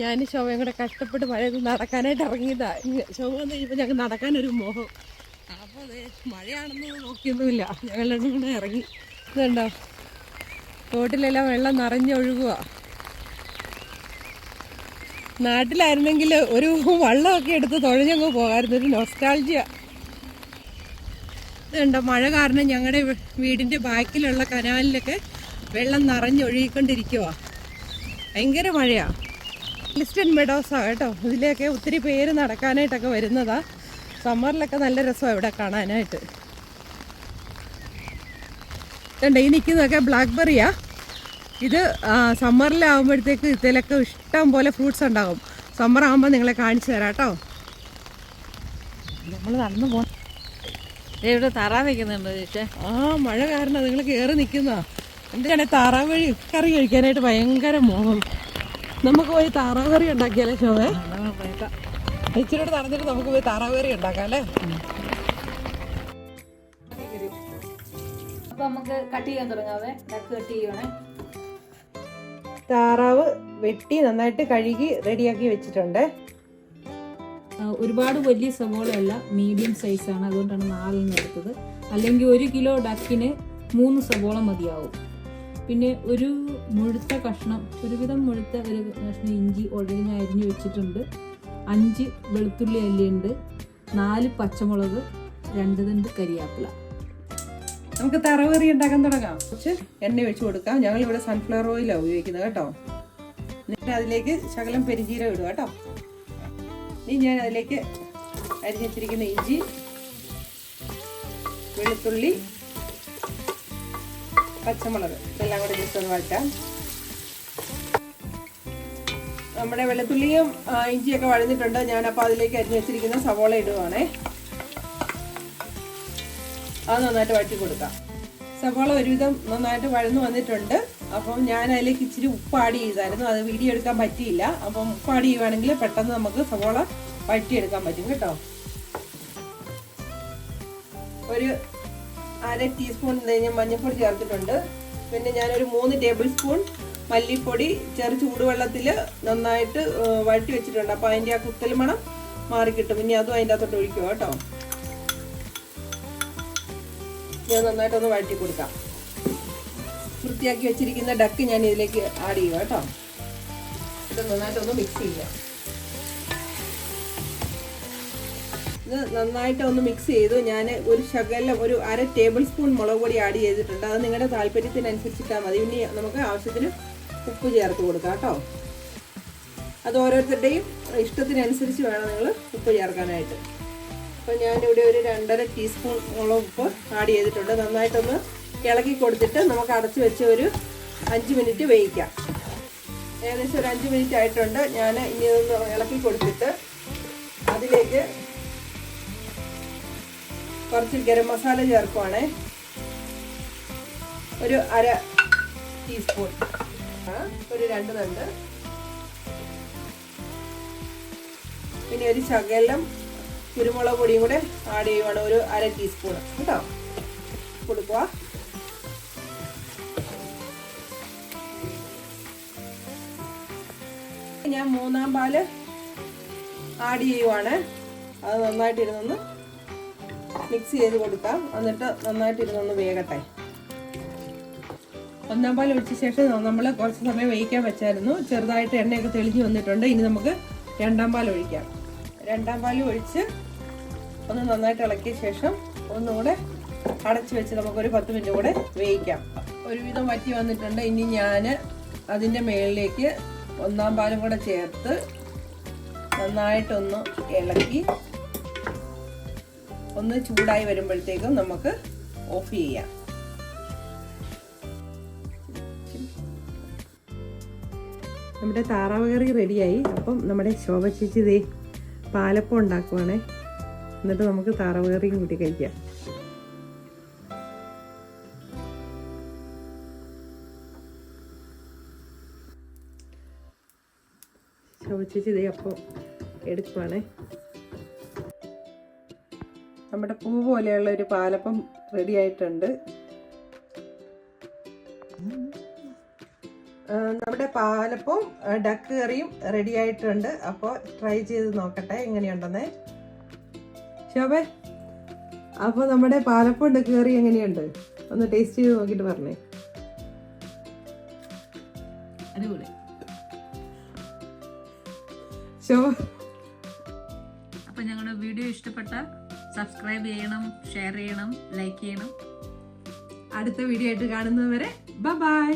ഞാൻ ശോഭയും കൂടെ കഷ്ടപ്പെട്ട് മഴയത് നടക്കാനായിട്ട് ഇറങ്ങിയതാ. ശോഭ വന്ന് കഴിഞ്ഞപ്പോൾ ഞങ്ങൾക്ക് നടക്കാനൊരു മോഹം. അപ്പോൾ അതെ മഴയാണെന്ന് നോക്കിയൊന്നുമില്ല, ഞങ്ങൾ രണ്ടും കൂടെ ഇറങ്ങി. ഇതുണ്ടോ തോട്ടിലെല്ലാം വെള്ളം നിറഞ്ഞൊഴുകുക. നാട്ടിലായിരുന്നെങ്കിൽ ഒരു വള്ളമൊക്കെ എടുത്ത് തുഴഞ്ഞങ്ങ് പോകാമായിരുന്നു, ഒരു നൊസ്റ്റാൾജിയ. ഇതുണ്ടോ മഴ കാരണം ഞങ്ങളുടെ വീടിൻ്റെ ബാക്കിലുള്ള കനാലിലൊക്കെ വെള്ളം നിറഞ്ഞൊഴുകിക്കൊണ്ടിരിക്കുക. ഭയങ്കര മഴയാണ്. ലിസ്റ്റൺ മെഡോസാണ് കേട്ടോ. ഇതിലേക്ക് ഒത്തിരി പേര് നടക്കാനായിട്ടൊക്കെ വരുന്നതാ. സമ്മറിലൊക്കെ നല്ല രസമാണ് ഇവിടെ കാണാനായിട്ട്. ഇതുണ്ട് ഈ നിൽക്കുന്നതൊക്കെ ബ്ലാക്ക്ബെറിയാ. ഇത് സമ്മറിലാകുമ്പോഴത്തേക്ക് ഇതിലൊക്കെ ഇഷ്ടം പോലെ ഫ്രൂട്ട്സ് ഉണ്ടാകും. സമ്മർ ആകുമ്പോൾ നിങ്ങളെ കാണിച്ചു തരാം കേട്ടോ. നമ്മൾ നടന്നു പോകാം. ഇവിടെ താറാവ് വയ്ക്കുന്നുണ്ടോ ചേച്ചേ? മഴ കാരണം നിങ്ങൾ കയറി നിൽക്കുന്ന എന്തിനാണ് താറാവ് കറി കഴിക്കാനായിട്ട് ഭയങ്കര മോഹം. നമുക്ക് പോയി താറാവ് കറി ഉണ്ടാക്കിയാലേ ശോഭേ? ഇച്ചിരിയോട് നടന്നിട്ട് നമുക്ക് പോയി താറാവ് കറി ഉണ്ടാക്കാം അല്ലേ? അപ്പൊ നമുക്ക് കട്ട് ചെയ്യാൻ തുടങ്ങാവേ. ഡക്ക് കട്ട് ചെയ്യണേ. താറാവ് വെട്ടി നന്നായിട്ട് കഴുകി റെഡിയാക്കി വെച്ചിട്ടുണ്ട്. ഒരുപാട് വലിയ സവോളയല്ല, മീഡിയം സൈസാണ്, അതുകൊണ്ടാണ് 4 എടുത്തത്. അല്ലെങ്കിൽ 1 കിലോ ഡക്കിന് 3 സവോള മതിയാവും. പിന്നെ ഒരു മുഴുത്ത കഷ്ണം, ഒരുവിധം മുഴുത്ത ഒരു കഷ്ണം ഇഞ്ചി ഒഴുകിഞ്ഞ് അരിഞ്ഞ് വെച്ചിട്ടുണ്ട്. 5 വെളുത്തുള്ളി അല്ലിയുണ്ട്, 4 പച്ചമുളക്, 2 തണ്ട് കരിയാപ്പില. നമുക്ക് താറാവ് കറി ഉണ്ടാക്കാൻ തുടങ്ങാം. കുറച്ച് എണ്ണ ഒഴിച്ച് കൊടുക്കാം. ഞങ്ങളിവിടെ സൺഫ്ലവർ ഓയിലാണ് ഉപയോഗിക്കുന്നത് കേട്ടോ. എന്നിട്ട് അതിലേക്ക് ശകലം പെരിഞ്ചീരകം ഇടുക കേട്ടോ. ഇനി ഞാൻ അതിലേക്ക് അരിഞ്ഞ് വെച്ചിരിക്കുന്ന ഇഞ്ചി, വെളുത്തുള്ളി, പച്ചമുളക് ഇതെല്ലാം കൂടെ ജസ്റ്റ് ഒന്ന് വഴറ്റാം. നമ്മുടെ വെളുത്തുള്ളിയും ഇഞ്ചിയൊക്കെ വഴന്നിട്ടുണ്ട്. ഞാനപ്പോൾ അതിലേക്ക് അരിഞ്ഞ് വെച്ചിരിക്കുന്ന സവോള ഇടുവാണേ. അത് നന്നായിട്ട് വഴറ്റി കൊടുക്കാം. സവോള ഒരുവിധം നന്നായിട്ട് വഴന്നു വന്നിട്ടുണ്ട്. അപ്പം ഞാൻ അതിലേക്ക് ഇച്ചിരി ഉപ്പ് ആഡ് ചെയ്തായിരുന്നു. അത് വീഡിയോ എടുക്കാൻ പറ്റിയില്ല. അപ്പം ഉപ്പ് ആഡ് ചെയ്യുവാണെങ്കിൽ പെട്ടെന്ന് നമുക്ക് സവോള വഴറ്റിയെടുക്കാൻ പറ്റും കേട്ടോ. ഒരു 1/2 ടീസ്പൂൺ മഞ്ഞൾപ്പൊടി ചേർത്തിട്ടുണ്ട്. പിന്നെ ഞാനൊരു 3 ടേബിൾ സ്പൂൺ മല്ലിപ്പൊടി ചൂടുവെള്ളത്തിൽ നന്നായിട്ട് വഴറ്റി വെച്ചിട്ടുണ്ട്. അപ്പോൾ അതിൻ്റെ ആ കുത്തൽ മണം മാറിക്കിട്ടും. ഇനി അതും അതിൻ്റെ അകത്തോട്ട് ഒഴിക്കുക കേട്ടോ. ഞാൻ നന്നായിട്ടൊന്ന് വഴറ്റി കൊടുക്കാം. വൃത്തിയാക്കി വെച്ചിരിക്കുന്ന ഡക്ക് ഞാൻ ഇതിലേക്ക് ആഡ് ചെയ്യുക കേട്ടോ. ഇത് നന്നായിട്ടൊന്ന് മിക്സ് ചെയ്യാം. ഇത് നന്നായിട്ടൊന്ന് മിക്സ് ചെയ്തു. ഞാൻ ഒരു ശകലം ഒരു 1/2 ടേബിൾ സ്പൂൺ മുളക് പൊടി ആഡ് ചെയ്തിട്ടുണ്ട്. അത് നിങ്ങളുടെ താല്പര്യത്തിനനുസരിച്ചിട്ടാൽ മതി. ഇനി നമുക്ക് ആവശ്യത്തിന് ഉപ്പ് ചേർത്ത് കൊടുക്കാം കേട്ടോ. അത് ഓരോരുത്തരുടെയും ഇഷ്ടത്തിനനുസരിച്ച് വേണം നിങ്ങൾ ഉപ്പ് ചേർക്കാനായിട്ട്. അപ്പോൾ ഞാനിവിടെ ഒരു 2.5 ടീസ്പൂൺ ഉപ്പ് ആഡ് ചെയ്തിട്ടുണ്ട്. നന്നായിട്ടൊന്ന് ഇളക്കി കൊടുത്തിട്ട് നമുക്ക് അടച്ച് വെച്ച് ഒരു 5 മിനിറ്റ് വേവിക്കാം. ഏകദേശം ഒരു 5 മിനിറ്റ് ആയിട്ടുണ്ട്. ഞാൻ ഇനി ഒന്ന് ഇളക്കി കൊടുത്തിട്ട് അതിലേക്ക് കുറച്ച് ഗരം മസാല ചേർക്കുവാണേ. ഒരു 1/2 ടീസ്പൂൺ, ഒരു 2 തണ്ട്, പിന്നെ ഒരു ശകലം കുരുമുളക് പൊടിയും കൂടെ ആഡ് ചെയ്യുവാണ്. ഒരു 1/2 ടീസ്പൂൺ കേട്ടോ കൊടുക്കുക. ഞാൻ 3-ാം പാല് ആഡ് ചെയ്യുവാണ്. അത് നന്നായിട്ടിരുന്നൊന്ന് മിക്സ് ചെയ്ത് കൊടുക്കാം. എന്നിട്ട് നന്നായിട്ടിരുന്നൊന്ന് വേകട്ടെ. 1-ാം പാൽ ഒഴിച്ച ശേഷം നമ്മൾ കുറച്ച് സമയം വേവിക്കാൻ വെച്ചായിരുന്നു. ചെറുതായിട്ട് എണ്ണയൊക്കെ തെളിഞ്ഞ് വന്നിട്ടുണ്ട്. ഇനി നമുക്ക് 2-ാം പാൽ ഒഴിക്കാം. 2-ാം പാൽ ഒഴിച്ച് ഒന്ന് നന്നായിട്ട് ഇളക്കിയ ശേഷം ഒന്നുകൂടെ അടച്ചു വെച്ച് നമുക്കൊരു 10 മിനിറ്റ് കൂടെ വേവിക്കാം. ഒരുവിധം വറ്റി വന്നിട്ടുണ്ട്. ഇനി ഞാൻ അതിൻ്റെ മുകളിലേക്ക് 1-ാം പാലും കൂടെ ചേർത്ത് നന്നായിട്ടൊന്ന് ഇളക്കി ഒന്ന് ചൂടായി വരുമ്പോഴത്തേക്കും നമുക്ക് ഓഫ് ചെയ്യാം. നമ്മുടെ താറാവ് കറി റെഡിയായി. അപ്പം നമ്മുടെ ശോഭ ചേച്ചി ദേ പാലപ്പം ഉണ്ടാക്കുവാണേ. എന്നിട്ട് നമുക്ക് താറാവ് കറിയും കൂട്ടി കഴിക്കാം. ശോഭ ചേച്ചി ദേ അപ്പം എടുക്കുവാണേ. നമ്മുടെ പൂ പോലെയുള്ള ഒരു പാലപ്പം റെഡി ആയിട്ടുണ്ട്. നമ്മുടെ പാലപ്പവും ഡക്ക് കറിയും റെഡി ആയിട്ടുണ്ട്. അപ്പോൾ ട്രൈ ചെയ്ത് നോക്കട്ടെ എങ്ങനെയുണ്ടെന്നേ. ശോഭേ, അപ്പോൾ നമ്മുടെ പാലപ്പവും ഡക്ക് കറി എങ്ങനെയുണ്ട്? ഒന്ന് ടേസ്റ്റ് ചെയ്ത് നോക്കിയിട്ട് പറഞ്ഞേ. അടിപൊളി. ശോഭ, അപ്പോൾ ഞങ്ങളുടെ വീഡിയോ ഇഷ്ടപ്പെട്ട സബ്സ്ക്രൈബ് ചെയ്യണം, ഷെയർ ചെയ്യണം, ലൈക്ക് ചെയ്യണം. അടുത്ത വീഡിയോ ആയിട്ട് കാണുന്നതുവരെ ബൈ.